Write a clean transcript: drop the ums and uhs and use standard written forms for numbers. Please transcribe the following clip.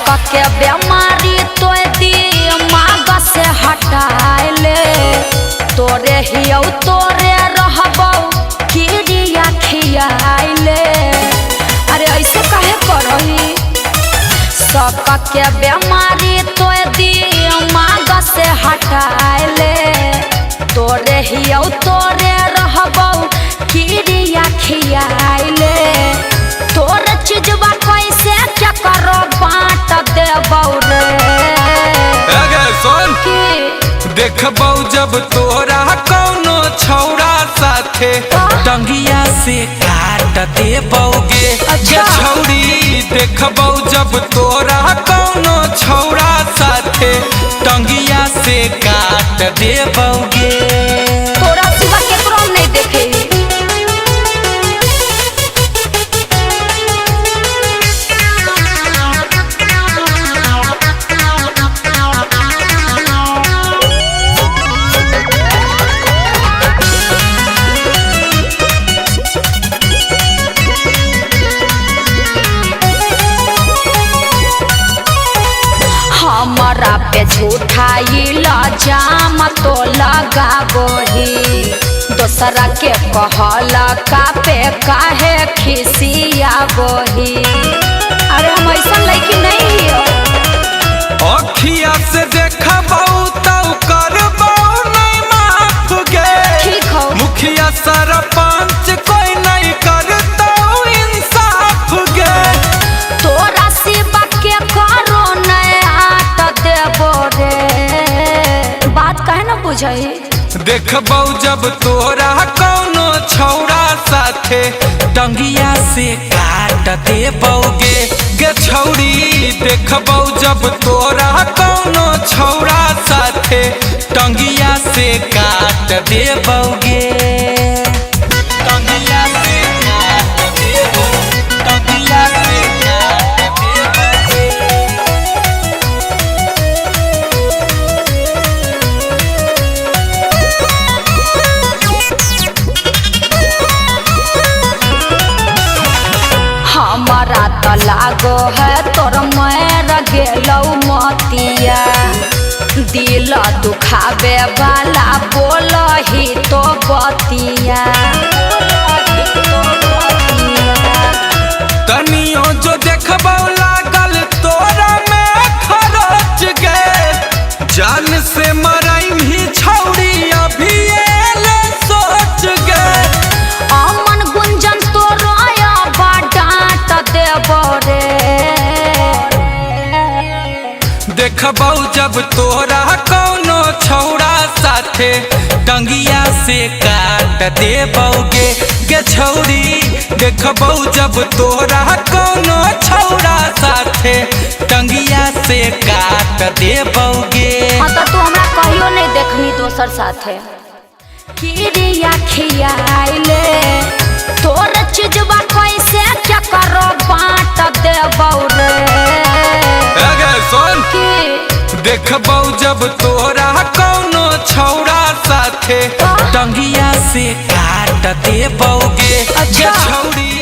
के बीमारी तो दिमाग से हटाइले तोरे हियौ तोरे रहबौ किरिया खियाइले। अरे ऐसे काहे करही शक के बीमारी तो दिमाग से हटाइले तोरे हियौ तोरे रहबौ किरिया खियाइले। तोर चीजवा कैसे क्या करो बाँट देबौ रे। सुन देखबौ जब तोरा कौनो छौरा साथे टंगिया से काट देबौगे। अच्छा। छौरी देखबौ जब तोरा कौनो छौरा साथे टंगिया से काट देबौगे। तोरा सिवा केकरो नहीं देखे। हमरा पे झूठा इल्जाम तो लगाबोही दोसरा के कहला का पे काहे खिसियाबोही। अरे हम ऐसा लड़की नहीं हियो। अखिया से देखबौ तौ करबौ नहीं माफ गे। ठीक हो मुखिया सरपंच कोई नहीं करतौ इंसाफ गे। तोरा सिवा के करो नहीं आट देबो रे। बात काहे न बुझई। देखबौ जब तोरा कौनो छौरा साथे टंगिया से काट देबौगे। गे छौरी देखबौ जब तोरा कौनो छौरा साथे टंगिया से काट देबौगे। टंगिया से काट देबौ, टंगिया से काट देबौगे। हमारा तो लागो है तोर मर गेलौ मतिया दिल दुखावे वाला बोलही तो बतिया। तनियो जो देखबौ लागल तोरा में खरोच गे। जान से मरई ही छौरी अभी एले सोच गे। अमन गुंजन तोरा डांट देबो रे। देखबौ जब तोरा कौनो छौरा साथे टंगिया से काट देबौगे। गे छौरी देखबौ जब तोरा कौनो छौरा साथे टंगिया से काट देबौगे। हाँ तो तू हमरा कहियो नहीं देखनी दोसर साथे किरिया खियाइले। तोर चीजवा कैसे क्या करो बाँट देबौ रे। सुन देखबौ जब तोरा कौनो छौरा साथे टंगिया से काट देबौगे। अच्छा। छौरी